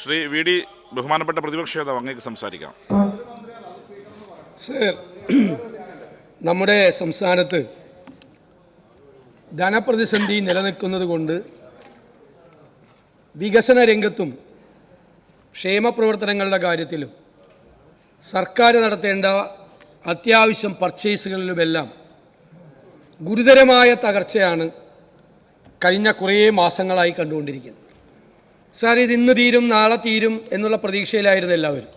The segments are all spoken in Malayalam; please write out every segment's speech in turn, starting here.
ശ്രീ വി ഡി ബഹുമാനപ്പെട്ട പ്രതിപക്ഷ നേതാവ് അങ്ങേക്ക് സംസാരിക്കാം. സർ, നമ്മുടെ സംസ്ഥാനത്ത് ധനപ്രതിസന്ധി നിലനിൽക്കുന്നത് കൊണ്ട് വികസന രംഗത്തും ക്ഷേമപ്രവർത്തനങ്ങളുടെ കാര്യത്തിലും സർക്കാർ നടത്തേണ്ട അത്യാവശ്യം പർച്ചേസുകളിലുമെല്ലാം ഗുരുതരമായ തകർച്ചയാണ് കഴിഞ്ഞ കുറേ മാസങ്ങളായി കണ്ടുകൊണ്ടിരിക്കുന്നത്. സാർ, ഇത് ഇന്ന് തീരും നാളെ തീരും എന്നുള്ള പ്രതീക്ഷയിലായിരുന്നു എല്ലാവരും.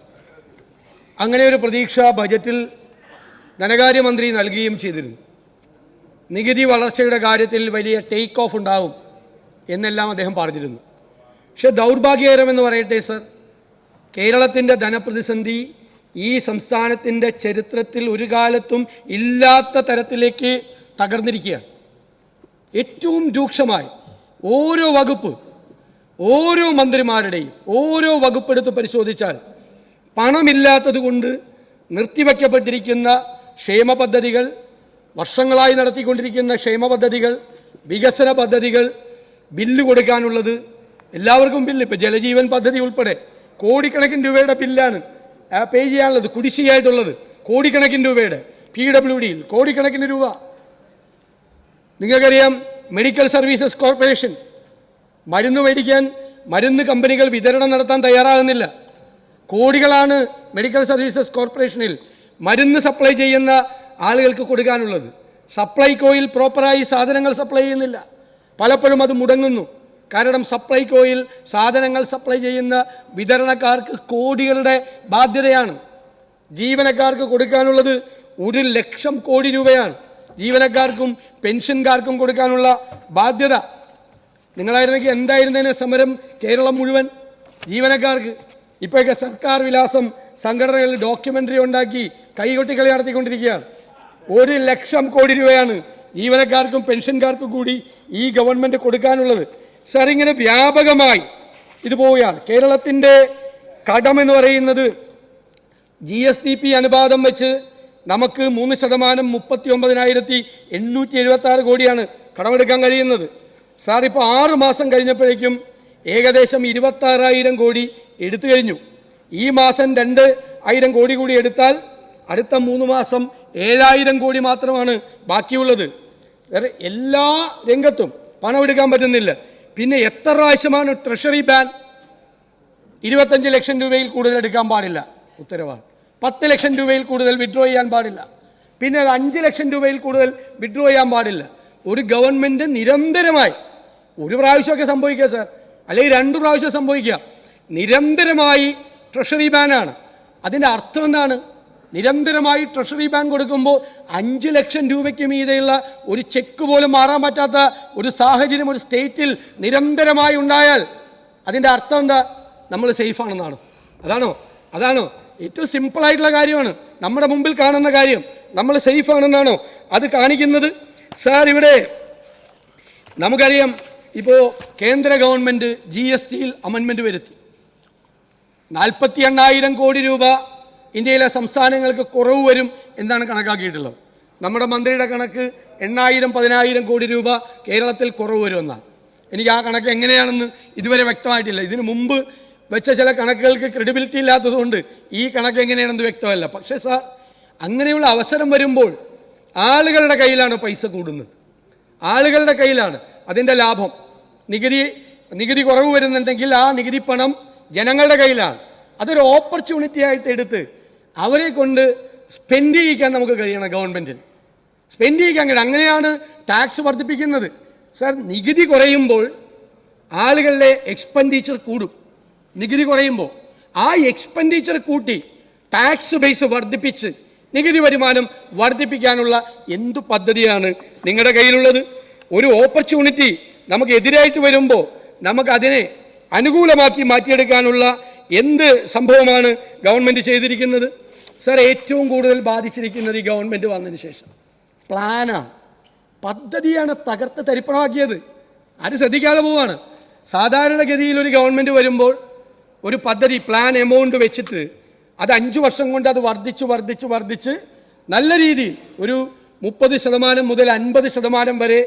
അങ്ങനെ ഒരു പ്രതീക്ഷ ബജറ്റിൽ ധനകാര്യമന്ത്രി നൽകുകയും ചെയ്തിരുന്നു. നികുതി വളർച്ചയുടെ കാര്യത്തിൽ വലിയ ടേക്ക് ഓഫ് ഉണ്ടാവും എന്നെല്ലാം അദ്ദേഹം പറഞ്ഞിരുന്നു. പക്ഷേ ദൗർഭാഗ്യകരമെന്ന് പറയട്ടെ സർ, കേരളത്തിൻ്റെ ധനപ്രതിസന്ധി ഈ സംസ്ഥാനത്തിൻ്റെ ചരിത്രത്തിൽ ഒരു കാലത്തും ഇല്ലാത്ത തരത്തിലേക്ക് തകർന്നിരിക്കുകയാണ്. ഏറ്റവും രൂക്ഷമായി ഓരോ വകുപ്പ്, ഓരോ മന്ത്രിമാരുടെയും ഓരോ വകുപ്പെടുത്ത് പരിശോധിച്ചാൽ പണമില്ലാത്തത് കൊണ്ട് നിർത്തിവയ്ക്കപ്പെട്ടിരിക്കുന്ന ക്ഷേമ പദ്ധതികൾ, വർഷങ്ങളായി നടത്തിക്കൊണ്ടിരിക്കുന്ന ക്ഷേമ പദ്ധതികൾ, വികസന പദ്ധതികൾ, ബില്ല് കൊടുക്കാനുള്ളത്, എല്ലാവർക്കും ബില്ല്, ഇപ്പോൾ ജലജീവൻ പദ്ധതി ഉൾപ്പെടെ കോടിക്കണക്കിന് രൂപയുടെ ബില്ലാണ് പേ ചെയ്യാനുള്ളത്, കുടിശ്ശികയായിട്ടുള്ളത് കോടിക്കണക്കിന് രൂപയുടെ. PWD കോടിക്കണക്കിന് രൂപ. നിങ്ങൾക്കറിയാം, മെഡിക്കൽ സർവീസസ് കോർപ്പറേഷൻ മരുന്ന് മേടിക്കാൻ മരുന്ന് കമ്പനികൾ വിതരണം നടത്താൻ തയ്യാറാകുന്നില്ല. കോടികളാണ് മെഡിക്കൽ സർവീസസ് കോർപ്പറേഷനിൽ മരുന്ന് സപ്ലൈ ചെയ്യുന്ന ആളുകൾക്ക് കൊടുക്കാനുള്ളത്. സപ്ലൈകോയിൽ പ്രോപ്പറായി സാധനങ്ങൾ സപ്ലൈ ചെയ്യുന്നില്ല. പലപ്പോഴും അത് മുടങ്ങുന്നു. കാരണം സപ്ലൈകോയിൽ സാധനങ്ങൾ സപ്ലൈ ചെയ്യുന്ന വിതരണക്കാർക്ക് കോടികളുടെ ബാധ്യതയാണ്. ജീവനക്കാർക്ക് കൊടുക്കാനുള്ളത് 1,00,000 കോടി രൂപയാണ്. ജീവനക്കാർക്കും പെൻഷൻകാർക്കും കൊടുക്കാനുള്ള ബാധ്യത. നിങ്ങളായിരുന്നെങ്കിൽ എന്തായിരുന്നതിന് സമരം കേരളം മുഴുവൻ ജീവനക്കാർക്ക്. ഇപ്പോഴൊക്കെ സർക്കാർ വിലാസം സംഘടനകളിൽ ഡോക്യുമെൻ്ററി ഉണ്ടാക്കി കൈകൊട്ടിക്കളി നടത്തിക്കൊണ്ടിരിക്കുകയാണ്. 1,00,000 കോടി രൂപയാണ് ജീവനക്കാർക്കും പെൻഷൻകാർക്കും കൂടി ഈ ഗവൺമെൻറ് കൊടുക്കാനുള്ളത്. സാർ, ഇങ്ങനെ വ്യാപകമായി ഇത് പോവുകയാണ്. കേരളത്തിൻ്റെ കടമെന്ന് പറയുന്നത് GSDP അനുപാതം വെച്ച് നമുക്ക് 3% 39,876 കോടിയാണ് കടമെടുക്കാൻ കഴിയുന്നത്. സാർ, ഇപ്പോൾ 6 മാസം കഴിഞ്ഞപ്പോഴേക്കും ഏകദേശം 26,000 കോടി എടുത്തു കഴിഞ്ഞു. ഈ മാസം 2,000 കോടി കൂടി എടുത്താൽ അടുത്ത 3 മാസം 7,000 കോടി മാത്രമാണ് ബാക്കിയുള്ളത്. വേറെ എല്ലാ രംഗത്തും പണം എടുക്കാൻ പറ്റുന്നില്ല. പിന്നെ എത്ര പ്രാവശ്യമാണ് ട്രഷറി ബാൻ? 25 ലക്ഷം രൂപയിൽ കൂടുതൽ എടുക്കാൻ പാടില്ല ഉത്തരവാണ്. 10 ലക്ഷം രൂപയിൽ കൂടുതൽ വിഡ്രോ ചെയ്യാൻ പാടില്ല. പിന്നെ 5 ലക്ഷം രൂപയിൽ കൂടുതൽ വിഡ്രോ ചെയ്യാൻ പാടില്ല. ഒരു ഗവൺമെൻറ് നിരന്തരമായി, ഒരു പ്രാവശ്യമൊക്കെ സംഭവിക്കുക സാർ, അല്ലെങ്കിൽ 2 പ്രാവശ്യം സംഭവിക്കുക, നിരന്തരമായി ട്രഷറി ബാനാണ്. അതിൻ്റെ അർത്ഥം എന്താണ്? നിരന്തരമായി ട്രഷറി ബാൻ കൊടുക്കുമ്പോൾ 5 ലക്ഷം രൂപയ്ക്ക് മീതെയുള്ള ഒരു ചെക്ക് പോലും മാറാൻ പറ്റാത്ത ഒരു സാഹചര്യം ഒരു സ്റ്റേറ്റിൽ നിരന്തരമായി ഉണ്ടായാൽ അതിൻ്റെ അർത്ഥം എന്താ? നമ്മൾ സേഫ് ആണെന്നാണോ? അതാണോ ഏറ്റവും സിമ്പിളായിട്ടുള്ള കാര്യമാണ് നമ്മുടെ മുമ്പിൽ കാണുന്ന കാര്യം. നമ്മൾ സേഫ് ആണെന്നാണോ അത് കാണിക്കുന്നത്? സാർ, ഇവിടെ നമുക്കറിയാം, ഇപ്പോൾ കേന്ദ്ര ഗവൺമെൻറ് GSTയിൽ അമെൻമെൻറ്റ് വരുത്തി. 48,000 കോടി രൂപ ഇന്ത്യയിലെ സംസ്ഥാനങ്ങൾക്ക് കുറവ് വരും എന്നാണ് കണക്കാക്കിയിട്ടുള്ളത്. നമ്മുടെ മന്ത്രിയുടെ കണക്ക് 8,000 10,000 കോടി രൂപ കേരളത്തിൽ കുറവ് വരുമെന്നാണ്. എനിക്ക് ആ കണക്ക് എങ്ങനെയാണെന്ന് ഇതുവരെ വ്യക്തമായിട്ടില്ല. ഇതിനു മുമ്പ് വെച്ച ചില കണക്കുകൾക്ക് ക്രെഡിബിലിറ്റി ഇല്ലാത്തതുകൊണ്ട് ഈ കണക്ക് എങ്ങനെയാണെന്ന് വ്യക്തമല്ല. പക്ഷേ സാർ, അങ്ങനെയുള്ള അവസരം വരുമ്പോൾ ആളുകളുടെ കയ്യിലാണ് പൈസ കൂടുന്നത്, ആളുകളുടെ കയ്യിലാണ് അതിൻ്റെ ലാഭം. നികുതി കുറവ് വരുന്നുണ്ടെങ്കിൽ ആ നികുതി പണം ജനങ്ങളുടെ കയ്യിലാണ്. അതൊരു ഓപ്പർച്യൂണിറ്റി ആയിട്ട് എടുത്ത് അവരെ കൊണ്ട് സ്പെൻഡ് ചെയ്യിക്കാൻ നമുക്ക് കഴിയണം. ഗവൺമെൻറ്റിന് സ്പെൻഡ് ചെയ്യിക്കാൻ കഴിയണം. അങ്ങനെയാണ് ടാക്സ് വർദ്ധിപ്പിക്കുന്നത്. സാർ, നികുതി കുറയുമ്പോൾ ആളുകളുടെ എക്സ്പെൻഡിച്ചർ കൂടും. നികുതി കുറയുമ്പോൾ ആ എക്സ്പെൻഡിച്ചർ കൂട്ടി ടാക്സ് ബേസ് വർദ്ധിപ്പിച്ച് നികുതി വരുമാനം വർദ്ധിപ്പിക്കാനുള്ള എന്തു പദ്ധതിയാണ് നിങ്ങളുടെ കയ്യിലുള്ളത്? ഒരു ഓപ്പർച്യൂണിറ്റി നമുക്ക് എതിരായിട്ട് വരുമ്പോൾ നമുക്കതിനെ അനുകൂലമാക്കി മാറ്റിയെടുക്കാനുള്ള എന്ത് സംഭവമാണ് ഗവൺമെൻറ് ചെയ്തിരിക്കുന്നത്? സാർ, ഏറ്റവും കൂടുതൽ ബാധിച്ചിരിക്കുന്നത് ഈ ഗവൺമെൻറ് വന്നതിന് ശേഷം പ്ലാനാണ്, പദ്ധതിയാണ് തകർത്ത് തരിപ്പണമാക്കിയത്. അത് ശ്രദ്ധിക്കാതെ പോവാണ്. സാധാരണഗതിയിൽ ഒരു ഗവൺമെൻറ് വരുമ്പോൾ ഒരു പദ്ധതി പ്ലാൻ എമൗണ്ട് വെച്ചിട്ട് അത് 5 വർഷം കൊണ്ട് അത് വർദ്ധിച്ച് നല്ല രീതിയിൽ ഒരു 30% മുതൽ 50% വരെ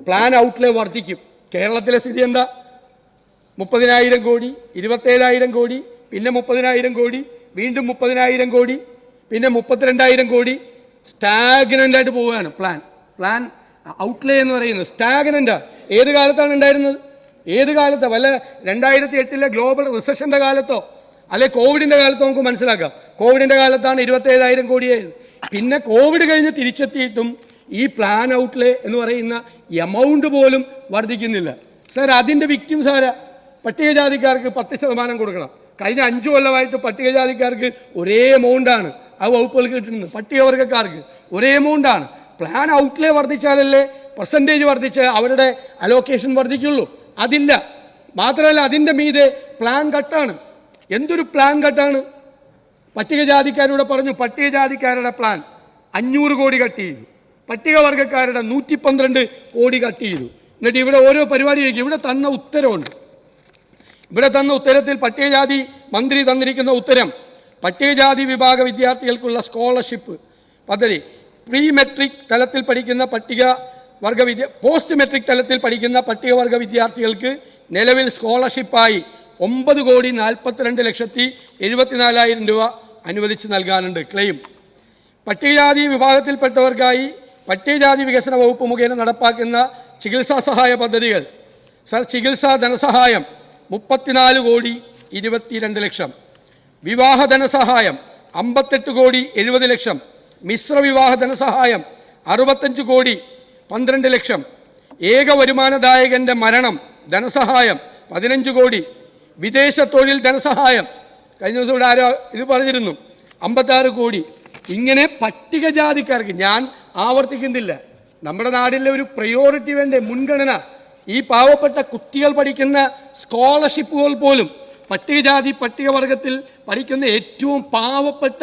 പ്ലാൻ ഔട്ട്ലേ വർദ്ധിക്കും. കേരളത്തിലെ സ്ഥിതി എന്താ? 30,000 കോടി, 27,000 കോടി, പിന്നെ 30,000 കോടി, വീണ്ടും 30,000 കോടി, പിന്നെ 32,000 കോടി. സ്റ്റാഗ്നൻ്റായിട്ട് പോവുകയാണ് പ്ലാൻ ഔട്ട്ലേ എന്ന് പറയുന്നത് സ്റ്റാഗ്നൻ്റാണ്. ഏത് കാലത്താണ് ഉണ്ടായിരുന്നത്? ഏത് കാലത്തോ? വല്ല 2008 ഗ്ലോബൽ റിസഷൻ്റെ കാലത്തോ അല്ലെ കോവിഡിൻ്റെ കാലത്തോ നമുക്ക് മനസ്സിലാക്കാം. കോവിഡിൻ്റെ കാലത്താണ് 27,000 കോടിയായത്. പിന്നെ കോവിഡ് കഴിഞ്ഞ് തിരിച്ചെത്തിയിട്ടും ഈ പ്ലാൻ ഔട്ട്ലേ എന്ന് പറയുന്ന എമൗണ്ട് പോലും വർദ്ധിക്കുന്നില്ല. സാർ, അതിൻ്റെ വിക്ടിംസ് ആരാ? പട്ടികജാതിക്കാർക്ക് 10% കൊടുക്കണം. കഴിഞ്ഞ 5 കൊല്ലമായിട്ട് പട്ടികജാതിക്കാർക്ക് ഒരേ എമൗണ്ടാണ് ആ വകുപ്പുകൾക്ക് കിട്ടുന്നത്. പട്ടികവർഗക്കാർക്ക് ഒരേ എമൗണ്ടാണ്. പ്ലാൻ ഔട്ട്ലേ വർദ്ധിച്ചാലല്ലേ പെർസെൻറ്റേജ് വർദ്ധിച്ച് അവരുടെ അലോക്കേഷൻ വർദ്ധിക്കുള്ളൂ. അതില്ല. മാത്രമല്ല, അതിൻ്റെ മീതെ പ്ലാൻ കട്ടാണ്. എന്തൊരു പ്ലാൻ കട്ടാണ്! പട്ടികജാതിക്കാരോട് പറഞ്ഞു, പട്ടികജാതിക്കാരുടെ പ്ലാൻ 500 കോടി കട്ട് ചെയ്തു, പട്ടികവർഗക്കാരുടെ 112 കോടി കട്ട് ചെയ്തു. എന്നിട്ട് ഇവിടെ ഓരോ പരിപാടി വയ്ക്കും. ഇവിടെ തന്ന ഉത്തരവുണ്ട്. ഇവിടെ തന്ന ഉത്തരത്തിൽ പട്ടികജാതി മന്ത്രി തന്നിരിക്കുന്ന ഉത്തരം, പട്ടികജാതി വിഭാഗ വിദ്യാർത്ഥികൾക്കുള്ള സ്കോളർഷിപ്പ് പദ്ധതി പ്രീ മെട്രിക് തലത്തിൽ പഠിക്കുന്ന പോസ്റ്റ് മെട്രിക് തലത്തിൽ പഠിക്കുന്ന പട്ടികവർഗ വിദ്യാർത്ഥികൾക്ക് നിലവിൽ സ്കോളർഷിപ്പായി 9,42,74,000 രൂപ അനുവദിച്ച് നൽകാനുണ്ട്. ക്ലെയിം പട്ടികജാതി വിഭാഗത്തിൽപ്പെട്ടവർക്കായി പട്ടികജാതി വികസന വകുപ്പ് മുഖേന നടപ്പാക്കുന്ന ചികിത്സാ സഹായ പദ്ധതികൾ. സർ, ചികിത്സാ ധനസഹായം 34,22,00,000. വിവാഹ ധനസഹായം 58,70,00,000. മിശ്ര വിവാഹ ധനസഹായം 65,12,00,000. ഏക വരുമാനദായകൻ്റെ മരണം ധനസഹായം 15 കോടി. വിദേശ തൊഴിൽ ധനസഹായം കഴിഞ്ഞ ദിവസം ഇവിടെ ആരോ ഇത് പറഞ്ഞിരുന്നു 56 കോടി. ഇങ്ങനെ പട്ടികജാതിക്കാർക്ക്, ഞാൻ ആവർത്തിക്കുന്നില്ല, നമ്മുടെ നാടിലെ ഒരു പ്രയോറിറ്റി വേണ്ടേ, മുൻഗണന. ഈ പാവപ്പെട്ട കുട്ടികൾ പഠിക്കുന്ന സ്കോളർഷിപ്പുകൾ പോലും പട്ടികവർഗത്തിൽ പഠിക്കുന്ന ഏറ്റവും പാവപ്പെട്ട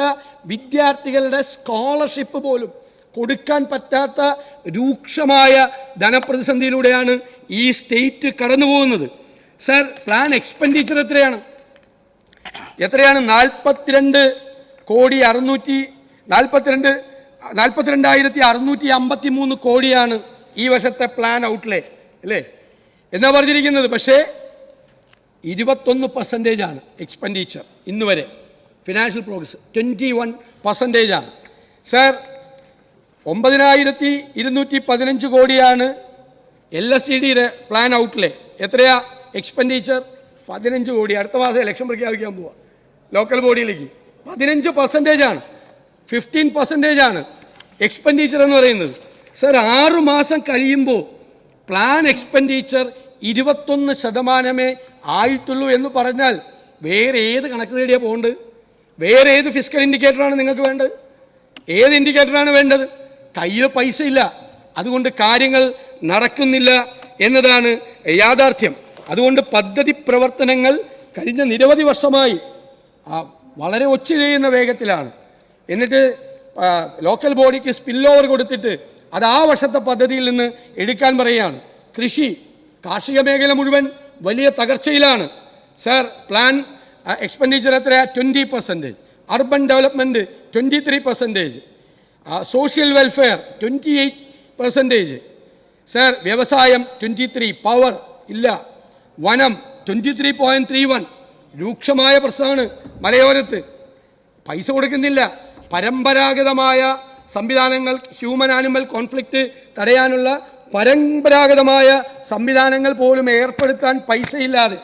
വിദ്യാർത്ഥികളുടെ സ്കോളർഷിപ്പ് പോലും കൊടുക്കാൻ പറ്റാത്ത രൂക്ഷമായ ധനപ്രതിസന്ധിയിലൂടെയാണ് ഈ സ്റ്റേറ്റ് കടന്നു പോകുന്നത്. സർ, പ്ലാൻ എക്സ്പെൻഡിച്ചർ എത്രയാണ്? 42,653 കോടിയാണ് ഈ വർഷത്തെ പ്ലാൻ ഔട്ട്ലേ, അല്ലേ എന്നാ പറഞ്ഞിരിക്കുന്നത്. പക്ഷേ 21% എക്സ്പെൻഡിച്ചർ ഇന്ന് വരെ. ഫിനാൻഷ്യൽ പ്രോഗ്രസ് 21% സർ, 9,215 കോടിയാണ് LSCDയുടെ പ്ലാൻ ഔട്ട്ലേ. എത്രയാ എക്സ്പെൻഡിച്ചർ? 15 കോടി. അടുത്ത മാസം ഇലക്ഷൻ പ്രഖ്യാപിക്കാൻ പോവുക ലോക്കൽ ബോഡിയിലേക്ക്. 15%, 15% എക്സ്പെൻഡിച്ചർ എന്ന് പറയുന്നത്. സർ, 6 മാസം കഴിയുമ്പോൾ പ്ലാൻ എക്സ്പെൻഡിച്ചർ 21% ആയിട്ടുള്ളൂ എന്ന് പറഞ്ഞാൽ വേറെ ഏത് കണക്ക് നേടിയാൽ പോകേണ്ടത്? വേറെ ഏത് ഫിസ്ക്കൽ ഇൻഡിക്കേറ്ററാണ് നിങ്ങൾക്ക് വേണ്ടത്? ഏത് ഇൻഡിക്കേറ്ററാണ് വേണ്ടത്? കയ്യിൽ പൈസ ഇല്ല, അതുകൊണ്ട് കാര്യങ്ങൾ നടക്കുന്നില്ല എന്നതാണ് യാഥാർത്ഥ്യം. അതുകൊണ്ട് പദ്ധതി പ്രവർത്തനങ്ങൾ കഴിഞ്ഞ നിരവധി വർഷമായി വളരെ ഒച്ചിഴയുന്ന വേഗത്തിലാണ്. എന്നിട്ട് ലോക്കൽ ബോഡിക്ക് സ്പിൽ ഓവർ കൊടുത്തിട്ട് അത് ആ വർഷത്തെ പദ്ധതിയിൽ നിന്ന് എടുക്കാൻ പറയുകയാണ്. കാർഷിക മേഖല മുഴുവൻ വലിയ തകർച്ചയിലാണ്. സർ, പ്ലാൻ എക്സ്പെൻഡിച്ചർ എത്രയാ? 20%. Urban development 23%. Social welfare 28%. Sir, വ്യവസായം 23%. പവർ ഇല്ല. വനം 23.31%. രൂക്ഷമായ പ്രശ്നമാണ് മലയോരത്ത്. പൈസ കൊടുക്കുന്നില്ല. പരമ്പരാഗതമായ സംവിധാനങ്ങൾ, ഹ്യൂമൻ ആനിമൽ കോൺഫ്ലിക്റ്റ് തടയാനുള്ള പരമ്പരാഗതമായ സംവിധാനങ്ങൾ പോലും ഏർപ്പെടുത്താൻ പൈസയില്ലാതെ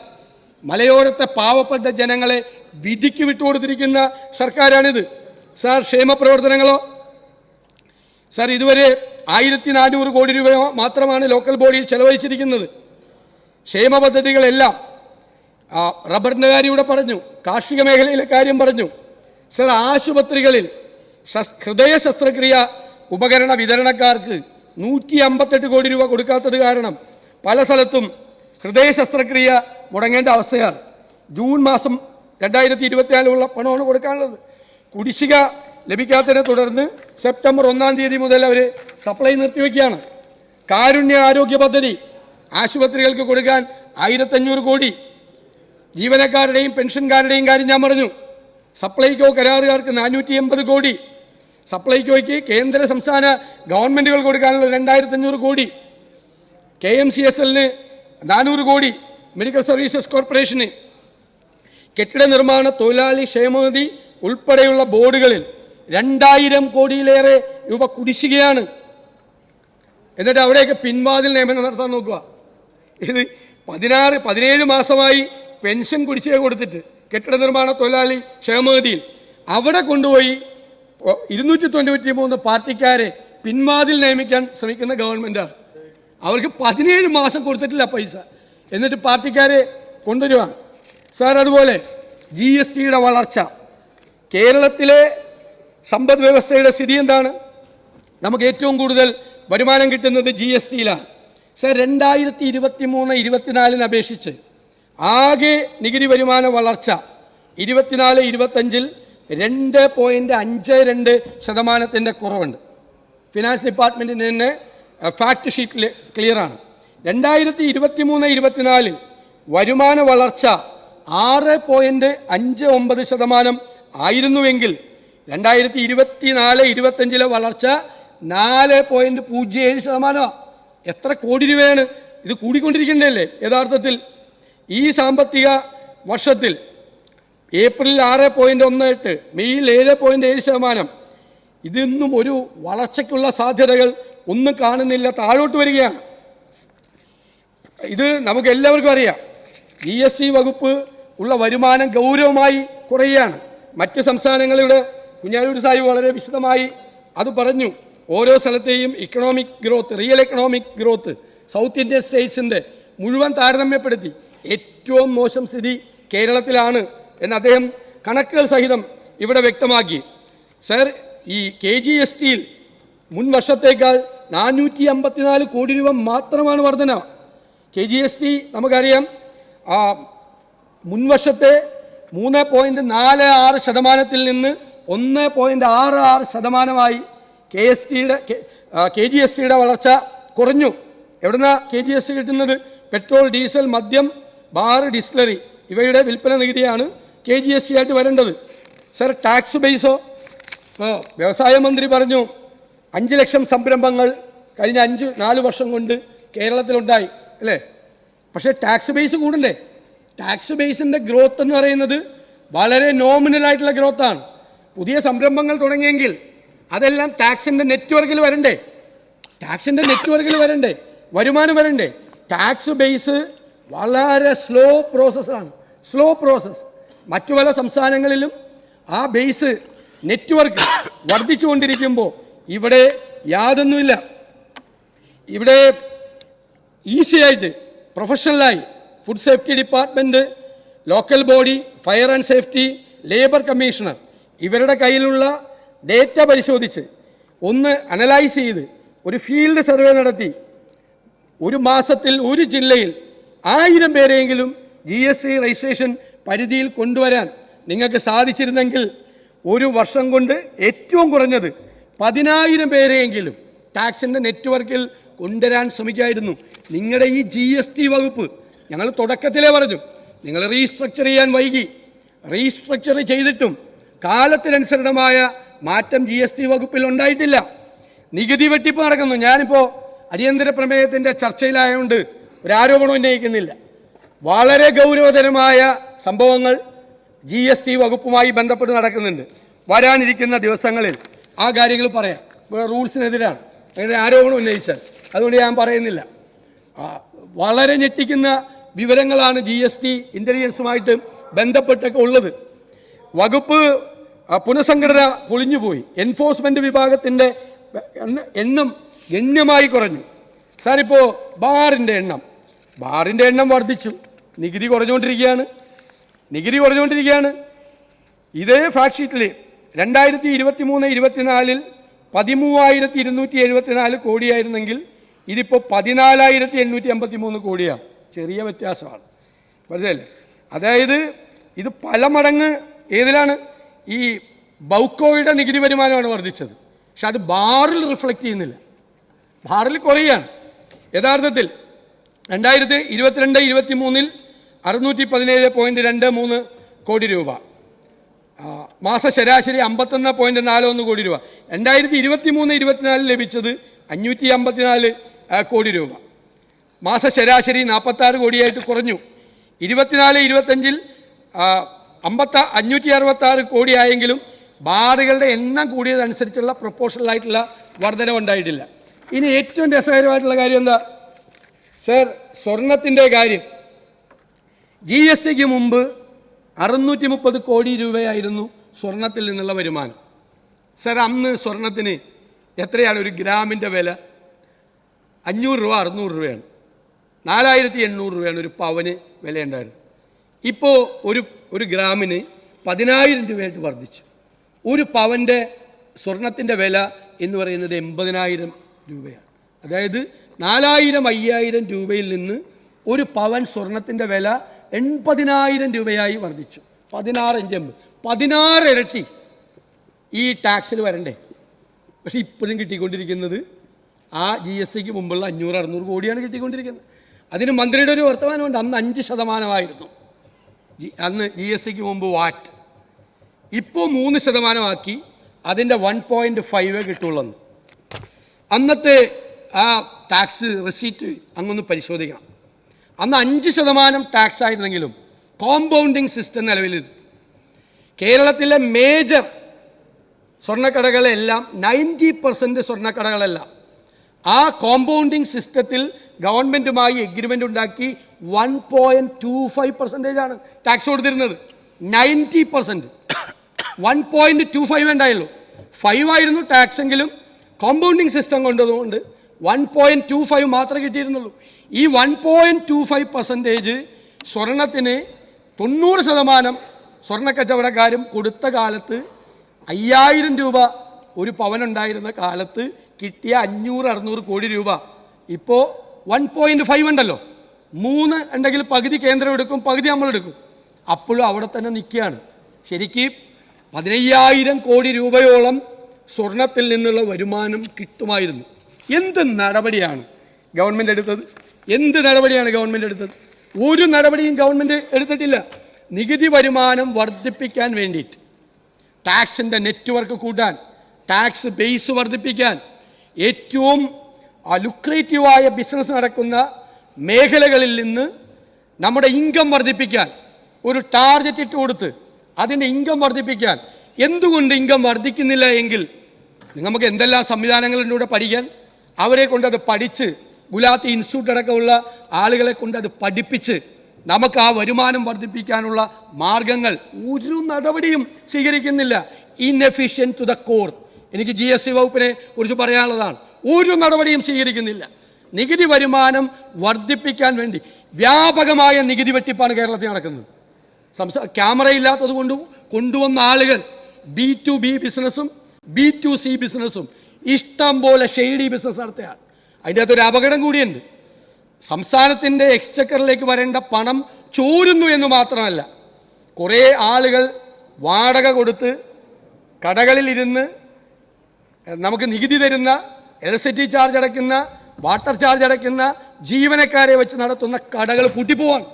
മലയോരത്തെ പാവപ്പെട്ട ജനങ്ങളെ വിധിക്ക് വിട്ടുകൊടുത്തിരിക്കുന്ന സർക്കാരാണിത്. സാർ, ക്ഷേമ പ്രവർത്തനങ്ങളോ? സാർ, ഇതുവരെ 1,400 കോടി രൂപ മാത്രമാണ് ലോക്കൽ ബോഡിയിൽ ചെലവഴിച്ചിരിക്കുന്നത്. ക്ഷേമ പദ്ധതികളെല്ലാം റബ്ബറിൻ്റെ കാര്യം ഇവിടെ പറഞ്ഞു, കാർഷിക മേഖലയിലെ കാര്യം പറഞ്ഞു. സാർ, ആശുപത്രികളിൽ ഹൃദയ ശസ്ത്രക്രിയ ഉപകരണ വിതരണക്കാർക്ക് 158 കോടി രൂപ കൊടുക്കാത്തത് കാരണം പല സ്ഥലത്തും ഹൃദയ ശസ്ത്രക്രിയ മുടങ്ങേണ്ട അവസ്ഥയാണ്. ജൂൺ മാസം 2024 പണമാണ് കൊടുക്കാനുള്ളത്. കുടിശ്ശിക ലഭിക്കാത്തതിനെ തുടർന്ന് സെപ്റ്റംബർ 1-ാം തീയതി മുതൽ അവർ സപ്ലൈ നിർത്തിവെക്കുകയാണ്. കാരുണ്യ ആരോഗ്യ പദ്ധതി ആശുപത്രികൾക്ക് കൊടുക്കാൻ 1,500 കോടി. ജീവനക്കാരുടെയും പെൻഷൻകാരുടെയും കാര്യം ഞാൻ പറഞ്ഞു. സപ്ലൈകോ കരാറുകാർക്ക് 480 കോടി. സപ്ലൈകോയ്ക്ക് കേന്ദ്ര സംസ്ഥാന ഗവൺമെൻറ്റുകൾ കൊടുക്കാനുള്ള 2,500 കോടി. KMCSL 400 കോടി. മെഡിക്കൽ സർവീസസ് കോർപ്പറേഷന് കെട്ടിട നിർമ്മാണ തൊഴിലാളി ക്ഷേമനിധി ഉൾപ്പെടെയുള്ള ബോർഡുകളിൽ 2000 കോടിയിലേറെ രൂപ കുടിശ്ശികയാണ്. എന്നിട്ട് അവിടെയൊക്കെ പിൻവാതിൽ നിയമനം നടത്താൻ നോക്കുക. ഇത് 17 മാസമായി പെൻഷൻ കുടിശ്ശിക കൊടുത്തിട്ട് കെട്ടിട നിർമ്മാണ തൊഴിലാളി ക്ഷേമനിധിയിൽ അവിടെ കൊണ്ടുപോയി 293 പാർട്ടിക്കാരെ പിൻവാതിൽ നിയമിക്കാൻ ശ്രമിക്കുന്ന ഗവൺമെൻറ്റാണ്. അവർക്ക് 17 മാസം കൊടുത്തിട്ടില്ല പൈസ, എന്നിട്ട് പാർട്ടിക്കാരെ കൊണ്ടുവരുവാണ്. സാർ, അതുപോലെ GSTയുടെ വളർച്ച, കേരളത്തിലെ സമ്പദ് വ്യവസ്ഥയുടെ സ്ഥിതി എന്താണ്? നമുക്ക് ഏറ്റവും കൂടുതൽ വരുമാനം കിട്ടുന്നത് GSTയിലാണ്. സാർ, 2023-24 അപേക്ഷിച്ച് ആകെ നികുതി വരുമാന വളർച്ച 24-25 2.52% കുറവുണ്ട്. ഫിനാൻസ് ഡിപ്പാർട്ട്മെൻറ്റിന് തന്നെ ഫാക്ട് ഷീറ്റിൽ ക്ലിയറാണ്. 2023-24 വരുമാന വളർച്ച 6.59% ആയിരുന്നുവെങ്കിൽ 2024-25 വളർച്ച 4.07%. എത്ര കോടി രൂപയാണ് ഇത്? കൂടിക്കൊണ്ടിരിക്കേണ്ടതല്ലേ യഥാർത്ഥത്തിൽ? ഈ സാമ്പത്തിക വർഷത്തിൽ ഏപ്രിൽ 6.18, മെയ്യിൽ 7.7%. ഇതൊന്നും ഒരു വളർച്ചയ്ക്കുള്ള സാധ്യതകൾ ഒന്നും കാണുന്നില്ല, താഴോട്ട് വരികയാണ്. ഇത് നമുക്ക് എല്ലാവർക്കും അറിയാം. GST വകുപ്പ് ഉള്ള വരുമാനം ഗൗരവമായി കുറയുകയാണ്. മറ്റ് സംസ്ഥാനങ്ങളുടെ കുഞ്ഞാലൂർ സാഹിബ് വളരെ വിശദമായി അത് പറഞ്ഞു. ഓരോ സ്ഥലത്തെയും economic growth, real economic growth south Indian സ്റ്റേറ്റ്സിൻ്റെ മുഴുവൻ താരതമ്യപ്പെടുത്തി ഏറ്റവും മോശം സ്ഥിതി കേരളത്തിലാണ് എന്ന് അദ്ദേഹം കണക്കുകൾ സഹിതം ഇവിടെ വ്യക്തമാക്കി. സർ, ഈ KGSTയിൽ മുൻ വർഷത്തേക്കാൾ 454 കോടി രൂപ മാത്രമാണ് വർധന. KGST നമുക്കറിയാം മുൻവർഷത്തെ 3.46% നിന്ന് 1.66% KGSTയുടെ വളർച്ച കുറഞ്ഞു. എവിടുന്ന KGST കിട്ടുന്നത്? പെട്രോൾ, ഡീസൽ, മദ്യം, ബാർ, ഡിസ്റ്റിലറി ഇവയുടെ വിൽപ്പന നികുതിയാണ് KGST ആയിട്ട് വരേണ്ടത്. സർ, ടാക്സ് ബേസോ? വ്യവസായ മന്ത്രി പറഞ്ഞു 5 ലക്ഷം സംരംഭങ്ങൾ കഴിഞ്ഞ 4 വർഷം കൊണ്ട് കേരളത്തിലുണ്ടായി അല്ലേ? പക്ഷേ ടാക്സ് ബേസ് കൂടണ്ടേ? ടാക്സ് ബേസിൻ്റെ ഗ്രോത്ത് എന്ന് പറയുന്നത് വളരെ നോമിനലായിട്ടുള്ള ഗ്രോത്താണ്. പുതിയ സംരംഭങ്ങൾ തുടങ്ങിയെങ്കിൽ അതെല്ലാം ടാക്സിൻ്റെ നെറ്റ്വർക്കിൽ വരണ്ടേ? വരുമാനം വരണ്ടേ? ടാക്സ് ബേസ് വളരെ സ്ലോ പ്രോസസ്സാണ്. മറ്റു പല സംസ്ഥാനങ്ങളിലും ആ ബേസ് നെറ്റ്വർക്ക് വർദ്ധിച്ചുകൊണ്ടിരിക്കുമ്പോൾ ഇവിടെ യാതൊന്നുമില്ല. ഇവിടെ ഈസിയായിട്ട് പ്രൊഫഷണലായി food safety department, local body, fire and safety, labour commissioner ഇവരുടെ കയ്യിലുള്ള ഡേറ്റ പരിശോധിച്ച് ഒന്ന് അനലൈസ് ചെയ്ത് ഒരു ഫീൽഡ് സർവേ നടത്തി ഒരു മാസത്തിൽ ഒരു ജില്ലയിൽ 1000 പേരെയെങ്കിലും GST രജിസ്ട്രേഷൻ പരിധിയിൽ കൊണ്ടുവരാൻ നിങ്ങൾക്ക് സാധിച്ചിരുന്നെങ്കിൽ ഒരു വർഷം കൊണ്ട് ഏറ്റവും കുറഞ്ഞത് 10,000 പേരെയെങ്കിലും ടാക്സിൻ്റെ നെറ്റ്വർക്കിൽ കൊണ്ടുവരാൻ ശ്രമിക്കായിരുന്നു. നിങ്ങളുടെ ഈ GST വകുപ്പ്, ഞങ്ങൾ തുടക്കത്തിലേ പറഞ്ഞു, നിങ്ങൾ റീസ്ട്രക്ചർ ചെയ്യാൻ വൈകി. റീസ്ട്രക്ചർ ചെയ്തിട്ടും കാലത്തിനനുസരണമായ മാറ്റം GST വകുപ്പിൽ ഉണ്ടായിട്ടില്ല. നികുതി വെട്ടിപ്പ് നടക്കുന്നു. ഞാനിപ്പോൾ അടിയന്തര പ്രമേയത്തിൻ്റെ ചർച്ചയിലായതുകൊണ്ട് ഒരു ആരോപണം ഉന്നയിക്കുന്നില്ല. വളരെ ഗൗരവതരമായ സംഭവങ്ങൾ GST വകുപ്പുമായി ബന്ധപ്പെട്ട് നടക്കുന്നുണ്ട്. വരാനിരിക്കുന്ന ദിവസങ്ങളിൽ ആ കാര്യങ്ങൾ പറയാം. റൂൾസിനെതിരാണ് അങ്ങനെ ആരോപണം ഉന്നയിച്ചാൽ, അതുകൊണ്ട് ഞാൻ പറയുന്നില്ല. വളരെ ഞെട്ടിക്കുന്ന വിവരങ്ങളാണ് GST ഇൻ്റലിജൻസുമായിട്ട് ബന്ധപ്പെട്ടൊക്കെ ഉള്ളത്. വകുപ്പ് പുനഃസംഘടന പൊളിഞ്ഞുപോയി. എൻഫോഴ്സ്മെൻറ്റ് വിഭാഗത്തിൻ്റെ എണ്ണം ഗണ്യമായി കുറഞ്ഞു. സാർ, ഇപ്പോൾ ബാറിൻ്റെ എണ്ണം വർദ്ധിച്ചു. നികുതി കുറഞ്ഞുകൊണ്ടിരിക്കുകയാണ്. ഇതേ ഫാക്ട് ഷീറ്റിൽ 2023-24 13,274 കോടിയായിരുന്നെങ്കിൽ ഇതിപ്പോൾ 14,853 കോടിയാണ്. ചെറിയ വ്യത്യാസമാണ്, മനസ്സിലല്ലേ? അതായത് ഇത് പല മടങ്ങ് ഏതിലാണ്? ഈ ബൗക്കോയുടെ നികുതി വരുമാനമാണ് വർദ്ധിച്ചത്. പക്ഷെ അത് ബാറിൽ റിഫ്ലക്റ്റ് ചെയ്യുന്നില്ല, ബാറിൽ കുറയുകയാണ്. യഥാർത്ഥത്തിൽ 2022-23 617.23 കോടി രൂപ, മാസ ശരാശരി 51.41 കോടി രൂപ. 2023-24 ലഭിച്ചത് 554 കോടി രൂപ. മാസ ശരാശരി 46 കോടിയായിട്ട് കുറഞ്ഞു. 24-25 566 കോടിയായെങ്കിലും ബാറുകളുടെ എണ്ണം കൂടിയതനുസരിച്ചുള്ള പ്രൊപ്പോഷണലായിട്ടുള്ള വർധന ഉണ്ടായിട്ടില്ല. ഇനി ഏറ്റവും രസകരമായിട്ടുള്ള കാര്യം എന്താ സർ, സ്വർണത്തിൻ്റെ കാര്യം. GSTക്ക് മുമ്പ് 630 കോടി രൂപയായിരുന്നു സ്വർണത്തിൽ നിന്നുള്ള വരുമാനം. സർ, അന്ന് സ്വർണത്തിന് എത്രയാണ് ഒരു ഗ്രാമിൻ്റെ വില? 500 രൂപ 600 രൂപയാണ്. 4800 രൂപയാണ് ഒരു പവന് വിലയുണ്ടായിരുന്നത്. ഇപ്പോൾ ഒരു ഗ്രാമിന് 10000 രൂപയായിട്ട് വർദ്ധിച്ചു. ഒരു പവൻ്റെ സ്വർണത്തിൻ്റെ വില എന്ന് പറയുന്നത് 80,000 രൂപയാണ്. അതായത് 4000-5000 രൂപയിൽ നിന്ന് ഒരു പവൻ സ്വർണത്തിൻ്റെ വില 80,000 രൂപയായി വർദ്ധിച്ചു. 16 ഇരട്ടി ഈ ടാക്സിൽ വരണ്ടേ? പക്ഷെ ഇപ്പോഴും കിട്ടിക്കൊണ്ടിരിക്കുന്നത് ആ GSTക്ക് മുമ്പുള്ള 500-600 കോടിയാണ് കിട്ടിക്കൊണ്ടിരിക്കുന്നത്. അതിന് മന്ത്രിയുടെ ഒരു വർത്തമാനമുണ്ട്. അന്ന് 5% അന്ന് GSTക്ക് മുമ്പ് വാറ്റ്. ഇപ്പോൾ 3% അതിൻ്റെ 1.5 കിട്ടുള്ളൂ. അന്നത്തെ ആ ടാക്സ് റെസീറ്റ് അങ്ങൊന്ന് പരിശോധിക്കണം. അന്ന് 5% ടാക്സ് ആയിരുന്നെങ്കിലും കോമ്പൗണ്ടിങ് സിസ്റ്റം നിലവിൽ കേരളത്തിലെ മേജർ സ്വർണ്ണക്കടകളെല്ലാം 90% സ്വർണ്ണക്കടകളെല്ലാം ആ കോമ്പൗണ്ടിങ് സിസ്റ്റത്തിൽ ഗവൺമെൻറ്റുമായി എഗ്രിമെൻ്റ് ഉണ്ടാക്കി 1.25% ടാക്സ് കൊടുത്തിരുന്നത്. 90% 1.25 വേണ്ടായുള്ളൂ. 5 ആയിരുന്നു ടാക്സ് എങ്കിലും കോമ്പൗണ്ടിങ് സിസ്റ്റം കൊണ്ടതുകൊണ്ട് 1.25 മാത്രമേ കിട്ടിയിരുന്നുള്ളൂ. ഈ 1.25% സ്വർണത്തിന് 90% സ്വർണ്ണക്കച്ചവടക്കാരും കൊടുത്ത കാലത്ത് 5000 രൂപ ഒരു പവനുണ്ടായിരുന്ന കാലത്ത് കിട്ടിയ 500-600 കോടി രൂപ ഇപ്പോൾ 1.5 ഉണ്ടല്ലോ. 3 ഉണ്ടെങ്കിൽ പകുതി കേന്ദ്രം എടുക്കും, പകുതി നമ്മളെടുക്കും. അപ്പോഴും അവിടെ തന്നെ നിൽക്കുകയാണ്. ശരിക്കും 15,000 കോടി രൂപയോളം സ്വർണത്തിൽ നിന്നുള്ള വരുമാനം കിട്ടുമായിരുന്നു. എന്ത് നടപടിയാണ് ഗവൺമെൻറ് എടുത്തത്? ഒരു നടപടിയും ഗവൺമെൻറ് എടുത്തിട്ടില്ല. നികുതി വരുമാനം വർദ്ധിപ്പിക്കാൻ വേണ്ടിയിട്ട്, ടാക്സിൻ്റെ നെറ്റ്വർക്ക് കൂട്ടാൻ, ടാക്സ് ബേസ് വർദ്ധിപ്പിക്കാൻ, ഏറ്റവും ലുക്രേറ്റീവായ ബിസിനസ് നടക്കുന്ന മേഖലകളിൽ നിന്ന് നമ്മുടെ ഇൻകം വർദ്ധിപ്പിക്കാൻ ഒരു ടാർഗറ്റ് ഇട്ട് കൊടുത്ത് അതിൻ്റെ ഇൻകം വർദ്ധിപ്പിക്കാൻ. എന്തുകൊണ്ട് ഇൻകം വർദ്ധിക്കുന്നില്ല എങ്കിൽ നമുക്ക് എന്തെല്ലാം സംവിധാനങ്ങളുടെ കൂടെ പഠിക്കാൻ, അവരെ കൊണ്ട് അത് പഠിച്ച് ഗുലാത്തി ഇൻസ്റ്റിറ്റ്യൂട്ട് അടക്കമുള്ള ആളുകളെ കൊണ്ട് അത് പഠിപ്പിച്ച് നമുക്ക് ആ വരുമാനം വർദ്ധിപ്പിക്കാനുള്ള മാർഗങ്ങൾ ഒരു നടപടിയും സ്വീകരിക്കുന്നില്ല. Inefficient to the core. എനിക്ക് GST വകുപ്പിനെ കുറിച്ച് പറയാനുള്ളതാണ്. ഒരു നടപടിയും സ്വീകരിക്കുന്നില്ല. നികുതി വരുമാനം വർദ്ധിപ്പിക്കാൻ വേണ്ടി വ്യാപകമായ നികുതി വെട്ടിപ്പാണ് കേരളത്തിൽ നടക്കുന്നത്. ക്യാമറ ഇല്ലാത്തത് കൊണ്ടുവന്ന ആളുകൾ B2B ബിസിനസ്സും B2C ബിസിനസ്സും ഇഷ്ടം പോലെ ഷെയ്ഡി ബിസിനസ് നടത്തുകയാണ്. അതിൻ്റെ അകത്തൊരു അപകടം കൂടിയുണ്ട്. സംസ്ഥാനത്തിൻ്റെ എക്സ്ചക്കറിലേക്ക് വരേണ്ട പണം ചോരുന്നു എന്ന് മാത്രമല്ല, കുറേ ആളുകൾ വാടക കൊടുത്ത് കടകളിലിരുന്ന് നമുക്ക് നികുതി തരുന്ന, ഇലക്ട്രിസിറ്റി ചാർജ് അടയ്ക്കുന്ന, വാട്ടർ ചാർജ് അടയ്ക്കുന്ന ജീവനക്കാരെ വെച്ച് നടത്തുന്ന കടകൾ പൂട്ടിപ്പോവാണ്.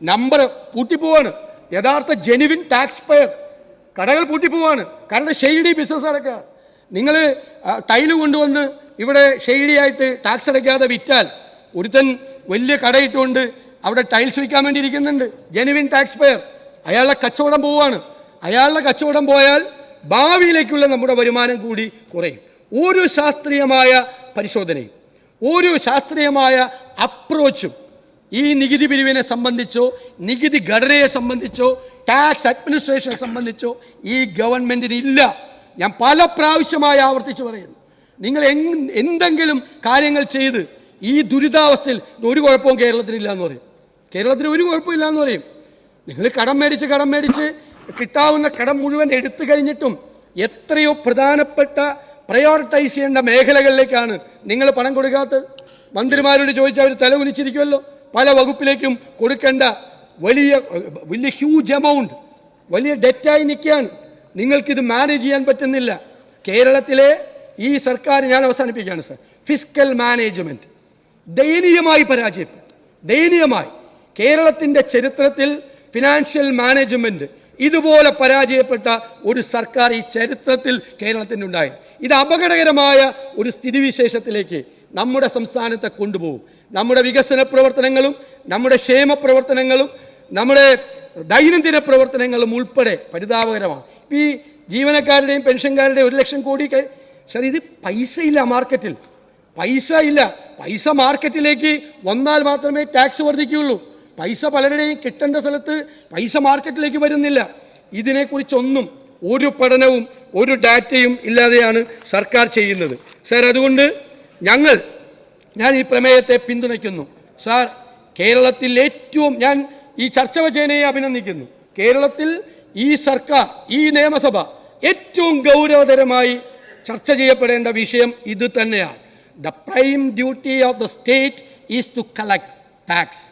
നമ്പർ പൂട്ടിപ്പോവാണ്. യഥാർത്ഥ ജെനുവിൻ ടാക്സ് പെയർ കടകൾ പൂട്ടിപ്പോവാണ്. കാരണം ഷെയ്ഡി ബിസിനസ് നടക്കുക. നിങ്ങൾ ടൈല് കൊണ്ടുവന്ന് ഇവിടെ ഷെയ്ഡിയായിട്ട് ടാക്സ് അടയ്ക്കാതെ വിറ്റാൽ ഒരുത്തൻ വലിയ കടയിട്ടുകൊണ്ട് അവിടെ ടൈൽസ് വിൽക്കാൻ വേണ്ടി ഇരിക്കുന്നുണ്ട്, ജെനുവിൻ ടാക്സ് പെയർ. അയാളുടെ കച്ചവടം പോവുകയാണ്. അയാളുടെ കച്ചവടം പോയാൽ ഭാവിയിലേക്കുള്ള നമ്മുടെ വരുമാനം കൂടി കുറയും. ഒരു ശാസ്ത്രീയമായ പരിശോധനയും ഒരു ശാസ്ത്രീയമായ അപ്രോച്ചും ഈ നികുതി പിരിവിനെ സംബന്ധിച്ചോ നികുതി ഘടനയെ സംബന്ധിച്ചോ ടാക്സ് അഡ്മിനിസ്ട്രേഷനെ സംബന്ധിച്ചോ ഈ ഗവൺമെൻറ്റിന് ഇല്ല. ഞാൻ പല പ്രാവശ്യമായി ആവർത്തിച്ച് പറയുന്നു, നിങ്ങൾ എന്തെങ്കിലും കാര്യങ്ങൾ ചെയ്ത് ഈ ദുരിതാവസ്ഥയിൽ ഒരു കുഴപ്പവും കേരളത്തിനില്ല എന്ന് പറയും. കേരളത്തിന് ഒരു കുഴപ്പമില്ല എന്ന് പറയും. നിങ്ങൾ കടം മേടിച്ച് കിട്ടാവുന്ന കടം മുഴുവൻ എടുത്തു കഴിഞ്ഞിട്ടും എത്രയോ പ്രധാനപ്പെട്ട പ്രയോറിറ്റൈസ് ചെയ്യേണ്ട മേഖലകളിലേക്കാണ് നിങ്ങൾ പണം കൊടുക്കാത്തത്. മന്ത്രിമാരോട് ചോദിച്ചാൽ അവർ തല കുനിച്ചിരിക്കുമല്ലോ. പല വകുപ്പിലേക്കും കൊടുക്കേണ്ട വലിയ ഹ്യൂജ് എമൗണ്ട് വലിയ ഡെറ്റായി നിൽക്കുകയാണ്. നിങ്ങൾക്കിത് മാനേജ് ചെയ്യാൻ പറ്റുന്നില്ല. കേരളത്തിലെ ഈ സർക്കാർ, ഞാൻ അവസാനിപ്പിക്കുകയാണ് സർ, ഫിസ്ക്കൽ മാനേജ്മെൻറ്റ് ദയനീയമായി പരാജയപ്പെട്ടു. ദയനീയമായി കേരളത്തിൻ്റെ ചരിത്രത്തിൽ ഫിനാൻഷ്യൽ മാനേജ്മെൻറ്റ് ഇതുപോലെ പരാജയപ്പെട്ട ഒരു സർക്കാർ ഈ ചരിത്രത്തിൽ കേരളത്തിനുണ്ടായി. ഇത് അപകടകരമായ ഒരു സ്ഥിതിവിശേഷത്തിലേക്ക് നമ്മുടെ സംസ്ഥാനത്തെ കൊണ്ടുപോകും. നമ്മുടെ വികസന പ്രവർത്തനങ്ങളും നമ്മുടെ ക്ഷേമ പ്രവർത്തനങ്ങളും നമ്മുടെ ദൈനംദിന പ്രവർത്തനങ്ങളും ഉൾപ്പെടെ പരിതാപകരമാണ്. ഈ ജീവനക്കാരുടെയും പെൻഷൻകാരുടെയും 1 ലക്ഷം കോടി സാർ, ഇത് പൈസ ഇല്ല മാർക്കറ്റിൽ, പൈസ ഇല്ല. പൈസ മാർക്കറ്റിലേക്ക് വന്നാൽ മാത്രമേ ടാക്സ് വർദ്ധിക്കുകയുള്ളൂ. പൈസ പലരുടെയും കിട്ടേണ്ട സ്ഥലത്ത് പൈസ മാർക്കറ്റിലേക്ക് വരുന്നില്ല. ഇതിനെക്കുറിച്ചൊന്നും ഒരു പഠനവും ഒരു ഡാറ്റയും ഇല്ലാതെയാണ് സർക്കാർ ചെയ്യുന്നത്. സാർ, അതുകൊണ്ട് ഞാൻ ഈ പ്രമേയത്തെ പിന്തുണയ്ക്കുന്നു. സാർ, കേരളത്തിൽ ഞാൻ ഈ ചർച്ച വച്ചതിനെ അഭിനന്ദിക്കുന്നു. കേരളത്തിൽ ഈ സർക്കാർ, ഈ നിയമസഭ ഏറ്റവും ഗൗരവതരമായി ചർച്ച ചെയ്യപ്പെടേണ്ട വിഷയം ഇത് തന്നെയാണ്. The prime duty of the state is to collect tax.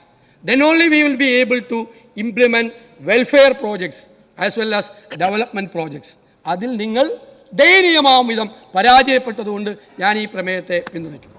Then only we will be able to implement welfare projects as well as development projects. അതിൽ നിങ്ങൾ ദയനീയമാം വിധം പരാജയപ്പെട്ടതുകൊണ്ട് ഞാൻ ഈ പ്രമേയത്തെ പിന്തുണയ്ക്കും.